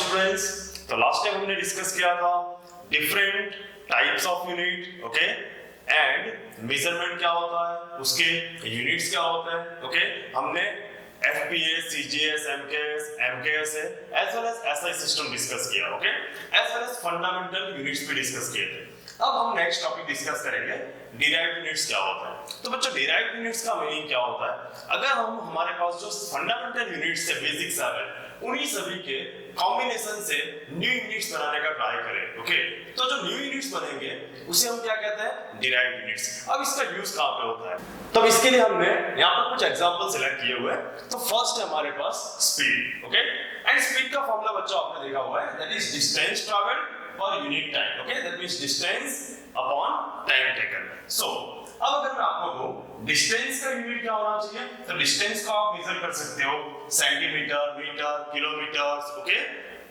Students, तो last time हमने discuss किया था different types of unit, okay, and measurement क्या होता है, उसके यूनिट्स क्या होते हैं, ओके। हमने एफपीएस, सीजीएस, एमकेएस, एमकेएस है as well as SI system discuss किया, okay, as well as fundamental units भी डिस्कस किए थे। अब हम नेक्स्ट टॉपिक डिस्कस करेंगे डिराइव्ड यूनिट्स क्या होता है। तो बच्चों, डिराइव्ड यूनिट्स का मीनिंग क्या होता है? अगर हम हमारे पास जो फंडामेंटल यूनिट्स है, बेसिक्स है, उन्हीं सभी के कॉम्बिनेशन से न्यू यूनिट्स बनाने का ट्राई करें, ओके। तो जो न्यू यूनिट्स बनेंगे उसे हम क्या कहते हैं? Derived units. अब इसका यूज कहां पे होता है? तो इसके लिए हमने यहाँ पर कुछ एग्जांपल सिलेक्ट किए हुए हैं। तो फर्स्ट है हमारे पास स्पीड, ओके, एंड स्पीड का फॉर्मूला बच्चों आपने देखा हुआ है, that is distance travelled per unit time, okay, that means distance upon time taken. So अब अगर मैं आपको कहूं डिस्टेंस का यूनिट क्या होना चाहिए, तो डिस्टेंस को आप मेजर कर सकते हो सेंटीमीटर, मीटर, किलोमीटर, ओके।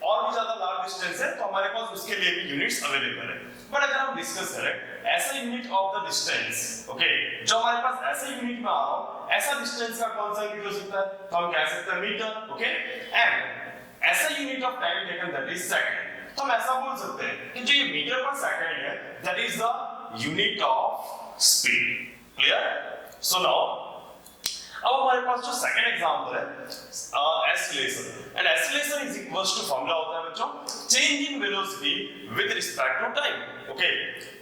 और भी ज्यादा लार्ज डिस्टेंस है तो हमारे पास उसके लिए भी यूनिट्स अवेलेबल है। बट अगर हम डिस्कस करें ऐसा unit of the distance, okay, जो हमारे पास ऐसे यूनिट में आ रहा हो, ऐसा डिस्टेंस का कौन सा यूनिट हो सकता है? तो हम कह सकते हैं मीटर, ओके, एंड ऐसा unit of time taken that is second. तो हम ऐसा बोल सकते हैं कि जो ये मीटर पर सेकंड है that is the unit of speed, clear? So now अब हमारे पास जो सेकंड एग्जांपल है acceleration, and acceleration is equals to formula होता है बच्चों change in velocity with respect to time, okay.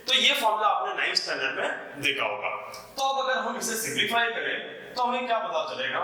तो ये फॉर्मूला आपने 9th स्टैंडर्ड में देखा होगा। तो अब अगर हम इसे सिंपलीफाई करें तो हमें क्या पता चलेगा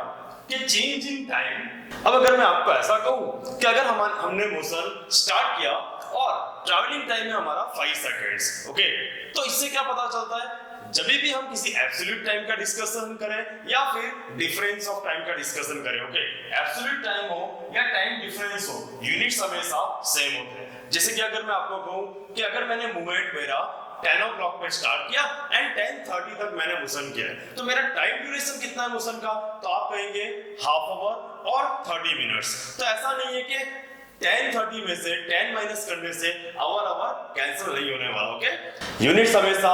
कि चेंज इन टाइम। अब अगर मैं आपको ऐसा कहूं कि अगर हमने मोशन स्टार्ट किया और ट्रैवलिंग टाइम है हमारा 5 सेकंड्स, ओके, तो इससे क्या पता चलता है? जब भी हम किसी एब्सोल्यूट टाइम का डिस्कशन करें या फिर डिफरेंस ऑफ टाइम का डिस्कशन करें, ओके, एब्सोल्यूट टाइम हो या टाइम डिफरेंस हो, यूनिट्स हमेशा सेम होते हैं। जैसे कि अगर मैं आपको कहूं कि अगर मैंने मूवमेंट मेरा 10 o'clock पे स्टार्ट किया एंड 10:30 तक मैंने मोशन किया है, तो मेरा टाइम ड्यूरेशन कितना है मोशन का? तो आप कहेंगे हाफ आवर और 30 मिनट्स। तो ऐसा नहीं है कि 10:30 में से 10 माइनस करने से आवर कैंसिल नहीं होने वाला, ओके। यूनिट्स हमेशा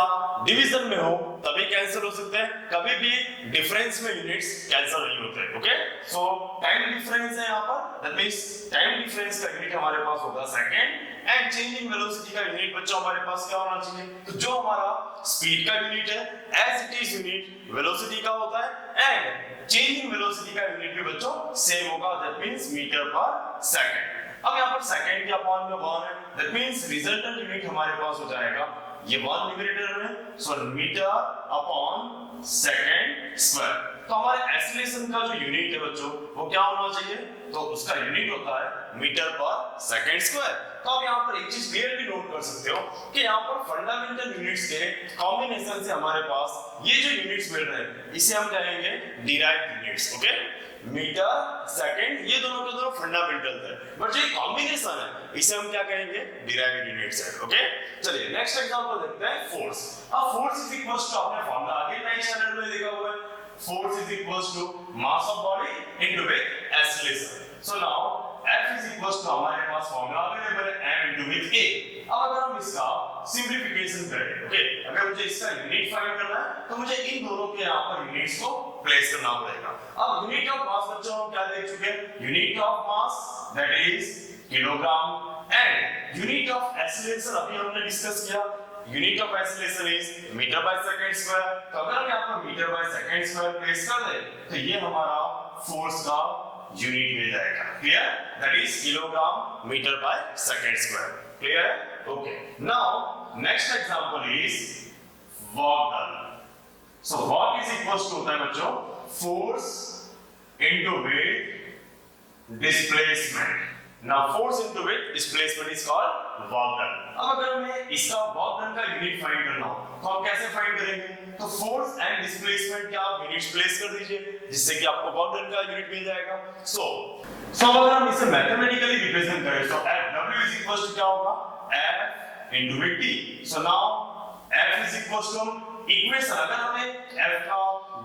डिवीजन में हो तभी कैंसिल हो सकते हैं, कभी भी डिफरेंस में यूनिट्स कैंसिल नहीं होते, ओके। सो टाइम डिफरेंस है यहाँ पर, दैट मींस टाइम डिफरेंस का यूनिट हमारे पास होगा second, and change in velocity का यूनिट बच्चों हमारे पास क्या होना चाहिए? तो जो हमारा स्पीड का यूनिट है as it is unit velocity का होता है, एंड चेंज इन वेलोसिटी का यूनिट भी बच्चों सेम होगा, दैट मींस मीटर पर सेकंड। अब यहाँ पर सेकंड के अपॉन में 1 है, दैट मींस रिजल्टेंट यूनिट हमारे पास हो जाएगा ये 1 न्यूमरेटर में, सो मीटर अपॉन सेकंड स्क्वायर। तो हमारे एक्सीलरेशन का जो यूनिट है बच्चों वो क्या होना चाहिए? तो उसका यूनिट होता है मीटर पर सेकंड स्क्वायर। तो आप यहाँ पर एक चीज क्लियरली नोट कर सकते हो कि यहाँ पर फंडामेंटल यूनिट्स के कॉम्बिनेशन से हमारे पास ये जो यूनिट्स मिल रहे हैं इसे हम कहेंगे derived units, okay. Metre, second, ये दोनों के दोनों फंडामेंटल है, बट जो कॉम्बिनेशन है इसे हम क्या कहेंगे? डिराइव्ड यूनिट्स है, ओके। चलिए नेक्स्ट एग्जांपल देखते हैं फोर्स। अब फोर्स इज इक्वल्स टू, आपने फॉर्मूला आगे 9th स्टैंडर्ड में देखा हुआ है, force is equals to mass of body into with acceleration. So now F is equals to हमारे पास फॉर्मूला अवेलेबल है m into with a। अब अगर हम इसका सिंपलीफिकेशन करें, ओके, अगर मुझे इसका यूनिट फाइंड करना है तो मुझे इन दोनों के यहाँ पर यूनिट्स को प्लेस करना पड़ेगा। अब यूनिट ऑफ मास बच्चों हम क्या देख चुके हैं? Unit of mass that is kilogram, and unit of acceleration अभी हमने डिस्कस किया, unit of acceleration is metre by second square. तो अगर हम यहाँ पर metre by second square place कर दें तो ये हमारा फोर्स का यूनिट मिल जाएगा, clear? That is kilogram metre by second square, clear? Okay, now next example is work done. So work is equals to होता है बच्चों force into weight displacement. Now force into weight displacement is called work done. अब अगर हमें इसका work done का unit find करना हो तो हम कैसे फाइंड करेंगे? तो फोर्स एंड डिस्प्लेसमेंट क्या आप यूनिट्स प्लेस कर दीजिए जिससे कि आपको वर्क डन का यूनिट मिल जाएगा। सो अगर हम इसे मैथमेटिकली रिप्रेजेंट करें तो F W is equals to क्या होगा? F into V T। So now F is equals to equation, अगर हमें F का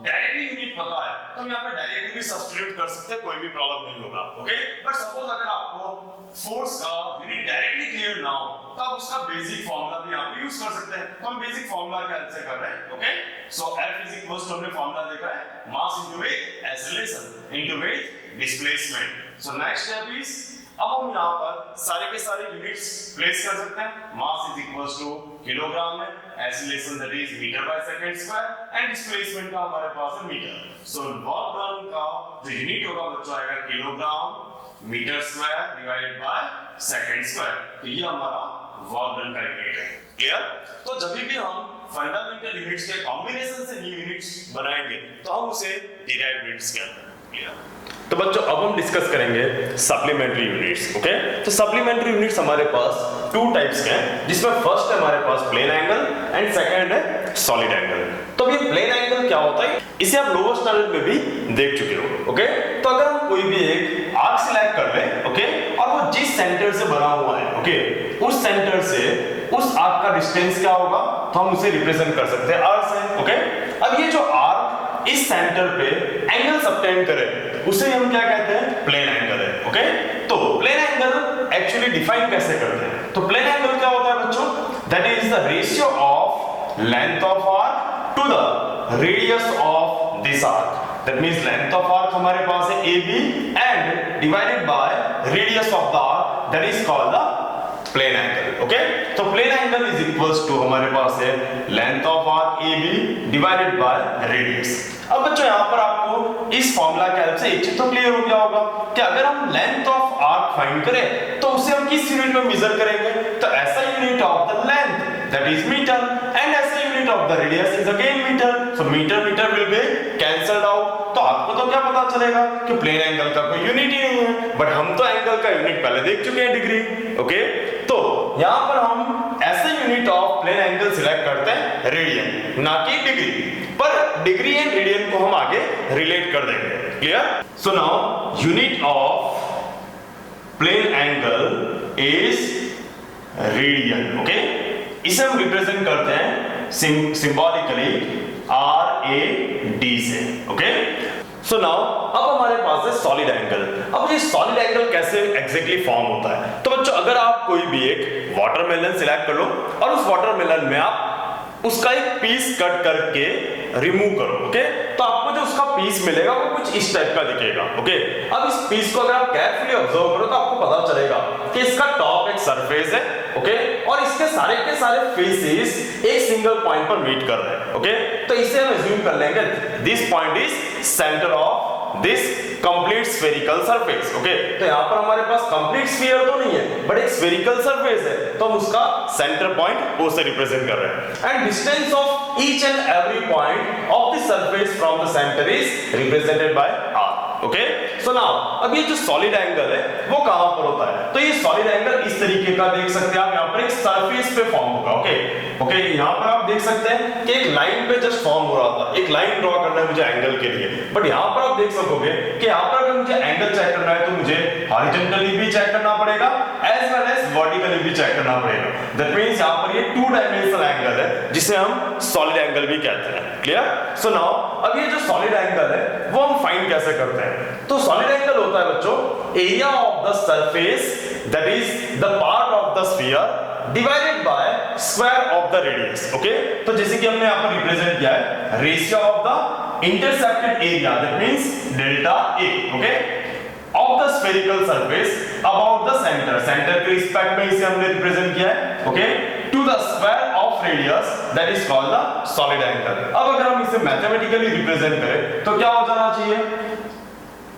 डायरेक्टली यूनिट पता है तो हम यहाँ पे डायरेक्टली भी सब्स्टिट्यूट कर सकते हैं, कोई भी प्रॉब्लम नहीं होगा, ओके। बट सपोज अगर आपको फोर्स का यूनिट डायरेक्टली क्लियर ना हो तो आप उसका बेसिक फार्मूला भी यहाँ पे यूज कर सकते हैं। तो हम बेसिक फार्मूला के हेल्प से कर रहे हैं, okay. So F is equals to हमने फार्मूला देखा है mass into weight acceleration into weight displacement. So next step is अब हम यहाँ पर सारे के सारे यूनिट्स प्लेस कर सकते हैं। Mass is equals to kilogram में, acceleration that is metre by second square and displacement का हमारे पास है मीटर। सो वर्क डन का जो यूनिट होगा बच्चों आएगा kilogram metre square divided by second square. तो ये हमारा वर्क डन का यूनिट है। क्लियर? तो जब भी हम फंडामेंटल यूनिट्स के कॉम्बिनेशन से न्यू यूनिट्स बनाएंगे तो हम उसे डिराइव्ड यूनिट्स कहते हैं। क्लियर? तो बच्चों अब हम डिस्कस करेंगे सप्लीमेंट्री यूनिट्स। ओके, तो सप्लीमेंट्री यूनिट्स हमारे पास टू टाइप्स के हैं, जिसमें फर्स्ट है हमारे पास प्लेन एंगल एंड सेकंड है सॉलिड एंगल। तो ये प्लेन एंगल क्या होता है इसे आप लोअर स्टैंडर्ड में भी देख चुके हो। ओके, तो अगर हम कोई भी एक आर्क सिलेक्ट कर लें, ओके, और वो जिस सेंटर से बना हुआ है, ओके, उस सेंटर से उस आर्क का डिस्टेंस क्या होगा तो हम उसे रिप्रेजेंट कर सकते हैं आर से। ओके, अब ये जो आर्क इस सेंटर पे एंगल सबटेंड करे उसे हम क्या कहते हैं, प्लेन एंगल है। ओके, तो प्लेन एंगल एक्चुअली डिफाइन कैसे करते हैं? तो प्लेन एंगल क्या होता है बच्चों, that is the ratio of length of arc to the radius of this arc. That means length of arc हमारे पास है AB and divided by radius of the arc, that is called the plane angle. Okay, तो plane angle is equals to हमारे पास है length of arc AB divided by radius. अब बच्चों यहाँ पर आपको इस फॉर्मूला के हेल्प से एक चीज तो क्लियर हो गया होगा कि अगर हम लेंथ ऑफ आर्क फाइंड करें तो उसे हम किस यूनिट में मेजर करेंगे, तो ऐसा unit of the length that is meter and ऐसा unit of the radius is again meter. So meter meter will be cancelled out. तो आपको तो क्या पता चलेगा कि प्लेन एंगल का कोई यूनिट ही नहीं है, बट हम तो एंगल का यूनिट पहले देख चुके हैं, डिग्री। ओके, तो यहाँ पर हम ऐसे unit of plane angle select करते हैं रेडियन, ना कि डिग्री, पर डिग्री एंड रेडियन को हम आगे रिलेट कर देंगे। Clear? So now unit of plane angle is radian. Okay, इसे हम रिप्रेजेंट करते हैं सिंबॉलिकली RAD से। ओके, सो नाउ अब हमारे पास है सॉलिड एंगल। अब ये सॉलिड एंगल कैसे एग्जैक्टली फॉर्म होता है, तो बच्चों अगर आप कोई भी एक वाटरमेलन सिलेक्ट कर लो और उस वाटरमेलन में आप उसका एक पीस कट करके रिमूव करो, ओके, तो आपको जो उसका पीस मिलेगा वो कुछ इस टाइप का दिखेगा। ओके, अब इस पीस को अगर आप केयरफुली ऑब्जर्व करो तो आपको पता चलेगा कि इसका टॉप एक सरफेस है, ओके, और इसके सारे के सारे फेसेस एक सिंगल पॉइंट पर मीट कर रहे हैं। ओके, तो इसे हम अज्यूम कर लेंगे this point is centre of this complete spherical surface. Okay, तो यहाँ पर हमारे पास कंप्लीट स्फीयर तो नहीं है बट एक स्फेरिकल सरफेस है, तो हम उसका सेंटर पॉइंट O से रिप्रेजेंट कर रहे हैं and distance of each and every point of the surface from the centre is represented by R। Okay, so now अब ये जो सॉलिड एंगल है वो कहां पर होता है, तो ये सॉलिड एंगल इस तरीके का देख सकते हैं आप, यहाँ पर एक सरफेस पे फॉर्म होगा। ओके, ओके, यहाँ पर आप देख सकते हैं कि एक लाइन पे जस्ट फॉर्म हो रहा था, एक लाइन ड्रॉ करना है मुझे एंगल के लिए, बट यहाँ पर आप देख सकोगे कि यहाँ पर अगर मुझे एंगल चेक करना है तो मुझे हॉरिजॉन्टली भी चेक करना पड़ेगा एज वेल एज वर्टिकली भी चेक करना पड़ेगा। दैट मींस यहाँ पर ये टू डायमेंशनल एंगल है जिसे हम सॉलिड एंगल भी कहते हैं। क्लियर? सो नाउ अब ये जो सॉलिड एंगल है वो हम फाइंड कैसे करते हैं, तो सॉलिड एंगल होता है बच्चों area of the surface that is the part of the sphere divided by square of the radius. Okay, तो जैसे कि हमने यहाँ पर रिप्रेजेंट किया है ratio of the intercepted area that means delta A, okay, of the spherical surface about the centre, centre के respect में इसे हमने रिप्रेजेंट किया है। Okay, to the square of radius that is called the solid angle. अब अगर हम इसे मैथमेटिकली रिप्रेजेंट करें तो क्या हो जाना चाहिए,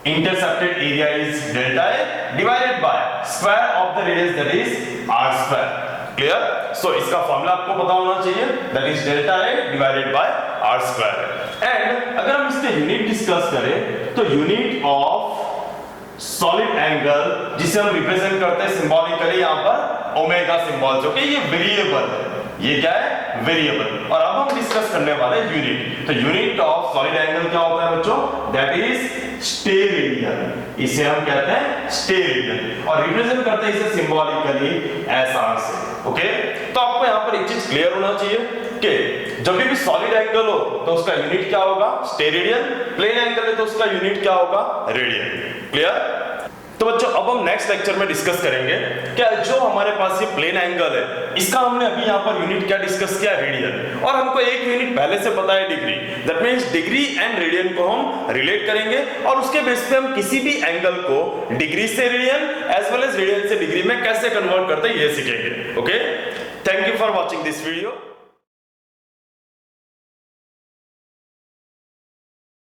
intercepted area is delta A divided by square of the radius that is R square. Clear? So इसका फॉर्मूला आपको पता होना चाहिए that is delta A divided by R square. And अगर हम इसके यूनिट डिस्कस करें तो यूनिट ऑफ सॉलिड एंगल जिसे हम रिप्रेजेंट करते हैं सिंबॉलिकली यहाँ पर ओमेगा सिंबल, जो कि ये वेरिएबल है, ये क्या है, वेरिएबल। और अब हम डिस्कस करने वाले यूनिट, तो यूनिट ऑफ सॉलिड एंगल क्या होता है बच्चों, दैट इज स्टेरेडियन, इसे हम कहते हैं स्टेरेडियन और रिप्रेजेंट करते हैं इसे सिंबॉलिकली SR से। ओके, तो आपको यहाँ पर एक चीज क्लियर होना चाहिए कि जब भी सॉलिड एंगल हो तो उसका यूनिट क्या होगा, स्टेरेडियन, प्लेन एंगल है तो उसका यूनिट क्या होगा, रेडियन। क्लियर? तो बच्चों अब हम नेक्स्ट लेक्चर में डिस्कस करेंगे क्या जो हमारे पास ये प्लेन एंगल है इसका हमने अभी यहाँ पर यूनिट क्या डिस्कस किया, रेडियन, और हमको एक यूनिट पहले से पता है degree, that means degree and radian को हम रिलेट करेंगे और उसके बेस पे हम किसी भी एंगल को डिग्री से radian as well as radian से डिग्री में कैसे कन्वर्ट करते हैं ये सीखेंगे। Okay, thank you for watching this video.